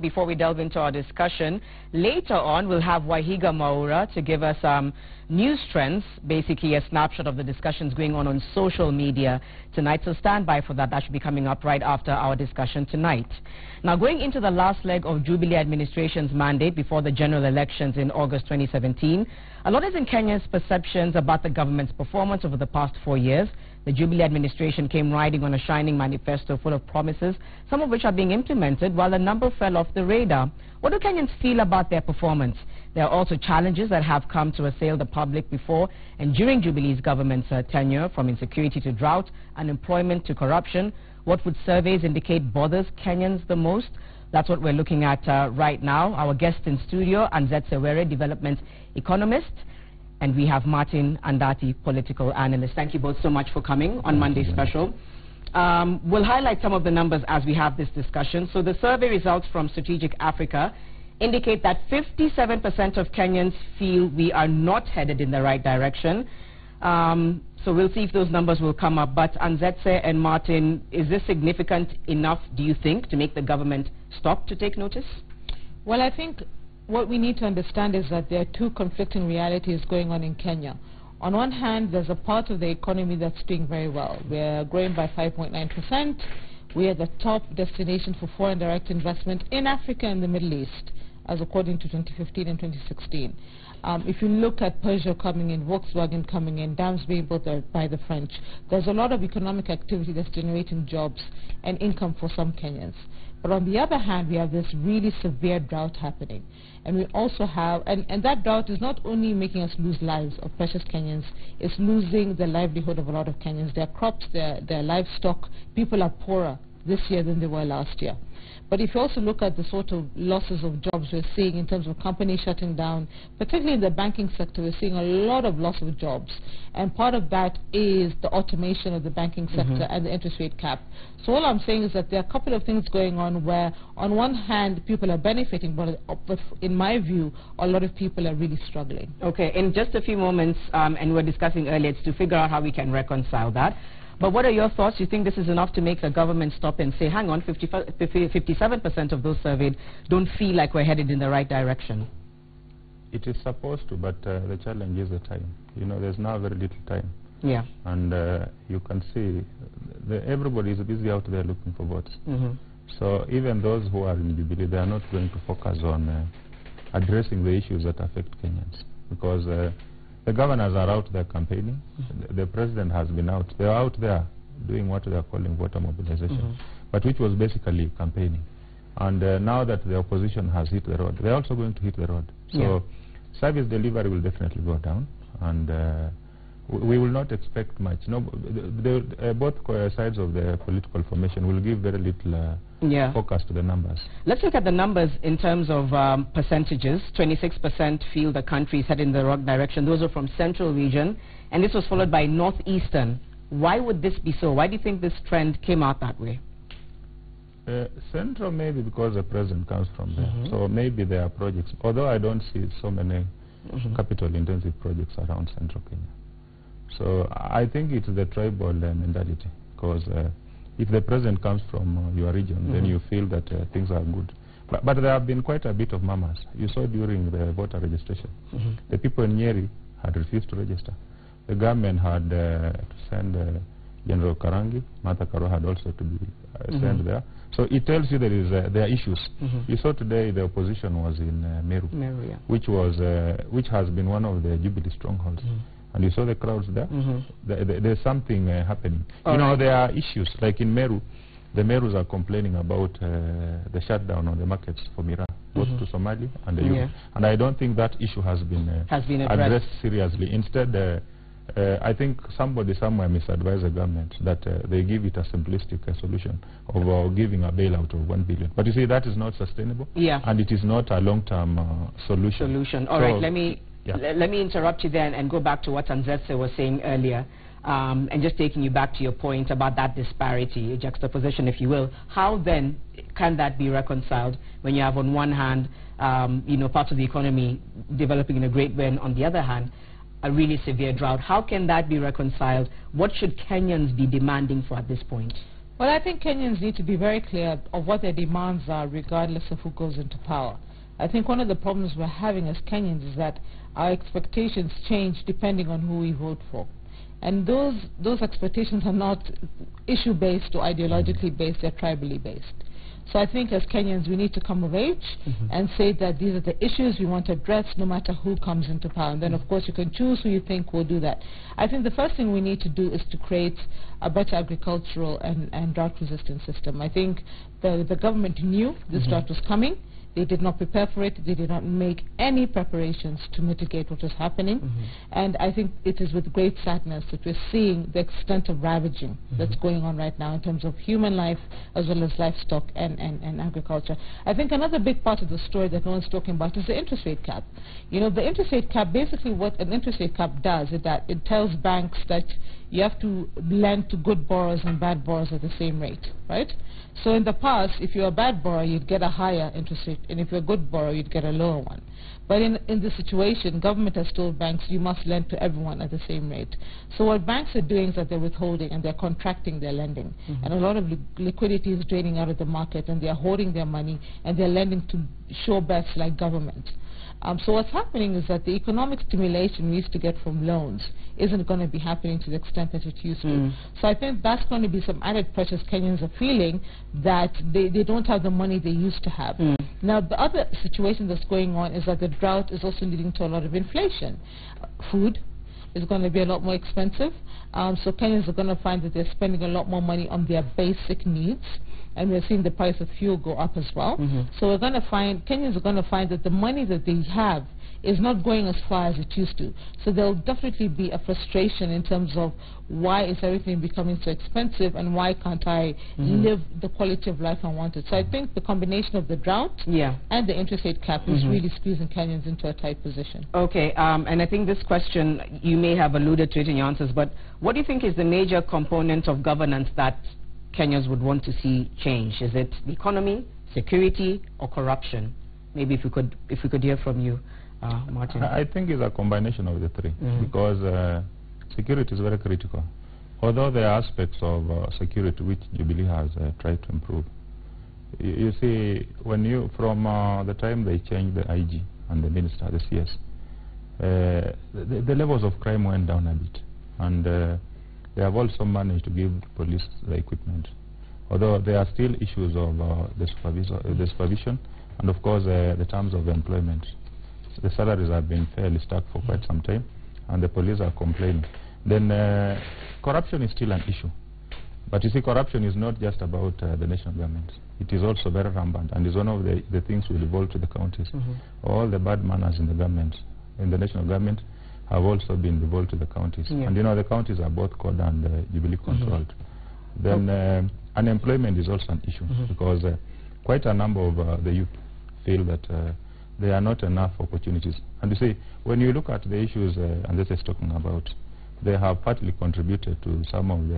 Before we delve into our discussion, later on we'll have Wahiga Mwaura to give us news trends, basically a snapshot of the discussions going on social media tonight. So stand by for that. That should be coming up right after our discussion tonight. Now, going into the last leg of Jubilee administration's mandate before the general elections in August 2017, a lot is in Kenya's perceptions about the government's performance over the past 4 years. The Jubilee administration came riding on a shining manifesto full of promises, some of which are being implemented, while a number fell off the radar. What do Kenyans feel about their performance? There are also challenges that have come to assail the public before and during Jubilee's government's tenure, from insecurity to drought, unemployment to corruption. What would surveys indicate bothers Kenyans the most? That's what we're looking at right now. Our guest in studio, Anzetse Were, development economist. And we have Martin Andati, political analyst. Thank you both so much for coming on Monday Special. We'll highlight some of the numbers as we have this discussion. So the survey results from Strategic Africa indicate that 57% of Kenyans feel we are not headed in the right direction. So we'll see if those numbers will come up. But Anzetse and Martin, is this significant enough, do you think, to make the government stop to take notice? Well, I think what we need to understand is that there are two conflicting realities going on in Kenya. On one hand, there's a part of the economy that's doing very well. We're growing by 5.9%. We are the top destination for foreign direct investment in Africa and the Middle East, as according to 2015 and 2016. If you look at Peugeot coming in, Volkswagen coming in, dams being built by the French, there's a lot of economic activity that's generating jobs and income for some Kenyans. But on the other hand, we have this really severe drought happening. And we also have, and that drought is not only making us lose lives of precious Kenyans, it's losing the livelihood of a lot of Kenyans. Their crops, their livestock, people are poorer this year than they were last year. But if you also look at the sort of losses of jobs we're seeing in terms of companies shutting down, particularly in the banking sector, we're seeing a lot of loss of jobs. And part of that is the automation of the banking sector and the interest rate cap. So all I'm saying is that there are a couple of things going on where, on one hand, people are benefiting, but in my view, a lot of people are really struggling. Okay, in just a few moments, and we were discussing earlier, it's to figure out how we can reconcile that. But what are your thoughts? You think this is enough to make the government stop and say, hang on, 57% of those surveyed don't feel like we're headed in the right direction? It is supposed to, but the challenge is the time. You know, there's now very little time. Yeah. And you can see everybody is busy out there looking for votes. So even those who are in Jubilee, they are not going to focus on addressing the issues that affect Kenyans, because the governors are out there campaigning. The president has been out. They are out there doing what they are calling voter mobilization, but which was basically campaigning. And now that the opposition has hit the road, they are also going to hit the road. So service delivery will definitely go down, and we will not expect much. No, both sides of the political formation will give very little focus to the numbers. Let's look at the numbers in terms of percentages. 26% feel the country is heading in the wrong direction. Those are from Central Region, and this was followed by Northeastern. Why would this be so? Why do you think this trend came out that way? Central, maybe because the president comes from there. So maybe there are projects, although I don't see so many capital-intensive projects around Central Kenya. So I think it's the tribal mentality, because if the president comes from your region, then you feel that things are good. But there have been quite a bit of murmurs. You saw during the voter registration. The people in Nyeri had refused to register. The government had to send General Karangi. Martha Karua had also to be sent there. So it tells you there are issues. You saw today the opposition was in Meru, which has been one of the Jubilee strongholds. And you saw the crowds there. There's something happening. You know, there are issues. Like in Meru, the Merus are complaining about the shutdown on the markets for Miraa, both to Somali and the youth. And I don't think that issue has been addressed seriously. Instead, I think somebody somewhere misadvised the government that they give it a simplistic solution of giving a bailout of 1 billion. But you see, that is not sustainable. And it is not a long-term solution. All right, let me interrupt you then and go back to what Anzetse was saying earlier, and just taking you back to your point about that disparity, juxtaposition, if you will. How then can that be reconciled when you have, on one hand, you know, parts of the economy developing in a great way, and on the other hand, a really severe drought? How can that be reconciled? What should Kenyans be demanding for at this point? Well, I think Kenyans need to be very clear of what their demands are regardless of who goes into power. I think one of the problems we're having as Kenyans is that our expectations change depending on who we vote for. And those expectations are not issue-based or ideologically based, they're tribally based. So I think as Kenyans we need to come of age and say that these are the issues we want to address no matter who comes into power. And then of course you can choose who you think will do that. I think the first thing we need to do is to create a better agricultural and drought-resistant system. I think the government knew this drought was coming. They did not prepare for it. They did not make any preparations to mitigate what was happening. And I think it is with great sadness that we're seeing the extent of ravaging that's going on right now in terms of human life as well as livestock and agriculture. I think another big part of the story that no one's talking about is the interest rate cap. You know, the interest rate cap, basically what an interest rate cap does is that it tells banks that you have to lend to good borrowers and bad borrowers at the same rate, right? So in the past, if you're a bad borrower, you'd get a higher interest rate, and if you're a good borrower, you'd get a lower one. But in this situation, government has told banks you must lend to everyone at the same rate. So what banks are doing is that they're withholding and they're contracting their lending. And a lot of liquidity is draining out of the market, and they're hoarding their money, and they're lending to sure bets like government. So what's happening is that the economic stimulation we used to get from loans isn't going to be happening to the extent that it used to. So I think that's going to be some added pressures Kenyans are feeling, that they don't have the money they used to have. Now the other situation that's going on is that the drought is also leading to a lot of inflation. Food is going to be a lot more expensive. So Kenyans are going to find that they're spending a lot more money on their basic needs. And we're seeing the price of fuel go up as well. So we're going to find, Kenyans are going to find that the money that they have is not going as far as it used to. So there'll definitely be a frustration in terms of why is everything becoming so expensive and why can't I live the quality of life I wanted. So I think the combination of the drought and the interest rate cap is really squeezing Kenyans into a tight position. Okay, and I think this question, you may have alluded to it in your answers, but what do you think is the major component of governance that Kenyans would want to see change? Is it the economy, security, or corruption? Maybe if we could hear from you, Martin. I think it's a combination of the three, because security is very critical. Although there are aspects of security which Jubilee has tried to improve. You see, when from the time they changed the IG and the minister, the CS, the levels of crime went down a bit, and they have also managed to give police the equipment. Although there are still issues of the supervision and of course the terms of employment. The salaries have been fairly stuck for quite some time, and the police are complaining. Then corruption is still an issue. But you see, corruption is not just about the national government. It is also very rampant, and is one of the things will evolve to the counties. All the bad manners in the government, in the national government, have also been devolved to the counties. And you know, the counties are both CORD and Jubilee controlled. Then unemployment is also an issue, because quite a number of the youth feel that there are not enough opportunities. And you see, when you look at the issues Andese is talking about, they have partly contributed to some of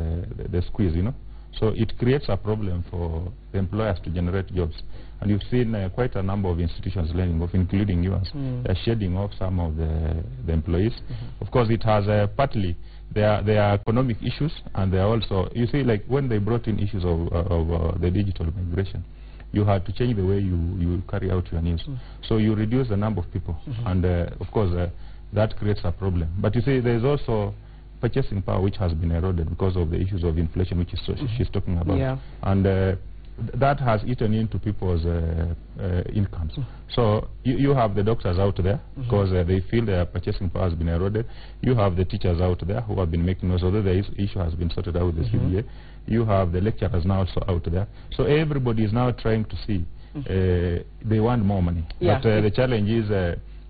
the squeeze, you know. So it creates a problem for the employers to generate jobs. And you've seen quite a number of institutions laying off, including yours. They're shedding off some of the employees. Of course, it has partly, there are economic issues, and there are also, you see, like when they brought in issues of the digital migration, you had to change the way you carry out your news. So you reduce the number of people, and of course, that creates a problem. But you see, there's also purchasing power which has been eroded because of the issues of inflation, which is she's talking about. And that has eaten into people's incomes. So you have the doctors out there because they feel their purchasing power has been eroded. You have the teachers out there who have been making noise, although the issue has been sorted out with the CBA. You have the lecturers now also out there. So everybody is now trying to see. They want more money. But the challenge is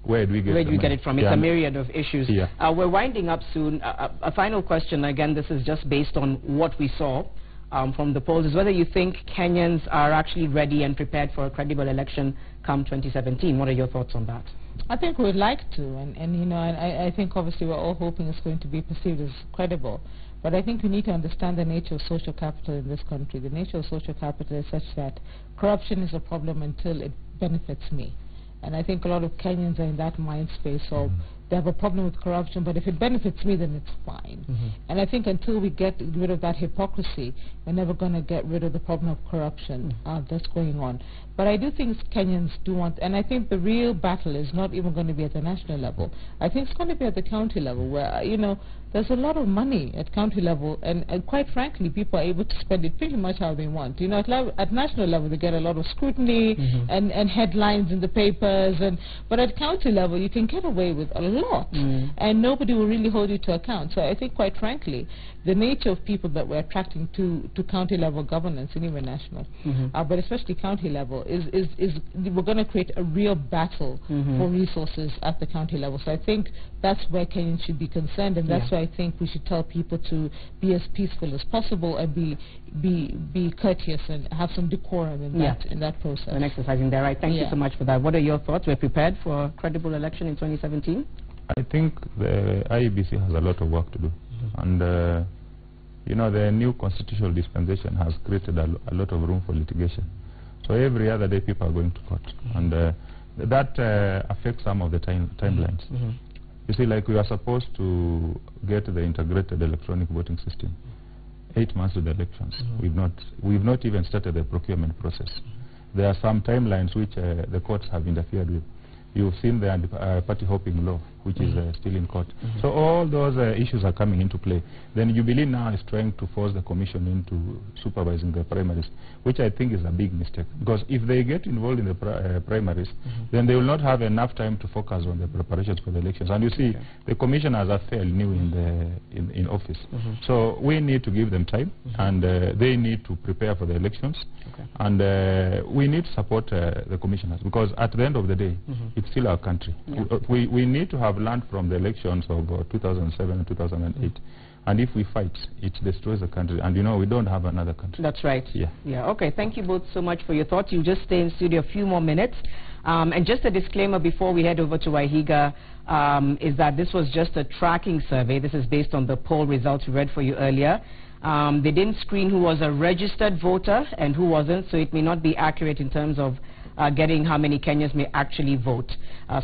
where do we get it from? It's a myriad of issues. We're winding up soon. A final question, again, this is just based on what we saw from the polls, is whether you think Kenyans are actually ready and prepared for a credible election come 2017. What are your thoughts on that? I think we'd like to, and you know, I think obviously we're all hoping it's going to be perceived as credible. But I think we need to understand the nature of social capital in this country. The nature of social capital is such that corruption is a problem until it benefits me. And I think a lot of Kenyans are in that mind space of they have a problem with corruption, but if it benefits me, then it's fine. And I think until we get rid of that hypocrisy, we're never going to get rid of the problem of corruption that's going on. But I do think Kenyans do want, and I think the real battle is not even going to be at the national level. I think it's going to be at the county level, where, you know, there's a lot of money at county level, and quite frankly, people are able to spend it pretty much how they want. You know, at national level, they get a lot of scrutiny and headlines in the papers, but at county level, you can get away with a lot, and nobody will really hold you to account. So I think, quite frankly, the nature of people that we're attracting to county level governance, and even national, but especially county level, is we're going to create a real battle for resources at the county level. So I think that's where Kenyans should be concerned, and that's why I think we should tell people to be as peaceful as possible and be courteous and have some decorum in that process. And exercising there, right? Thank you so much for that. What are your thoughts? We're prepared for a credible election in 2017? I think the IEBC has a lot of work to do, and you know, the new constitutional dispensation has created a lot of room for litigation. So every other day people are going to court, and that affects some of the timelines. You see, like, we are supposed to get the integrated electronic voting system 8 months to the elections. We've not even started the procurement process. There are some timelines which the courts have interfered with. You've seen the party hopping law, which is still in court. So all those issues are coming into play. Then Jubilee now is trying to force the commission into supervising the primaries, which I think is a big mistake. Because if they get involved in the primaries, then they will not have enough time to focus on the preparations for the elections. And you see, the commissioners are fairly new in office. So we need to give them time, and they need to prepare for the elections. And we need to support the commissioners, because at the end of the day, it's still our country. We need to have learned from the elections of 2007 and 2008. And if we fight, it destroys the country. And, you know, we don't have another country. That's right. Okay, thank you both so much for your thoughts. You just stay in studio a few more minutes. And just a disclaimer before we head over to Wahiga, is that this was just a tracking survey. This is based on the poll results we read for you earlier. They didn't screen who was a registered voter and who wasn't, so it may not be accurate in terms of getting how many Kenyans may actually vote.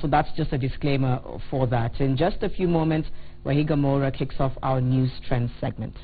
So that's just a disclaimer for that. In just a few moments, Wahiga Maura kicks off our News Trends segment.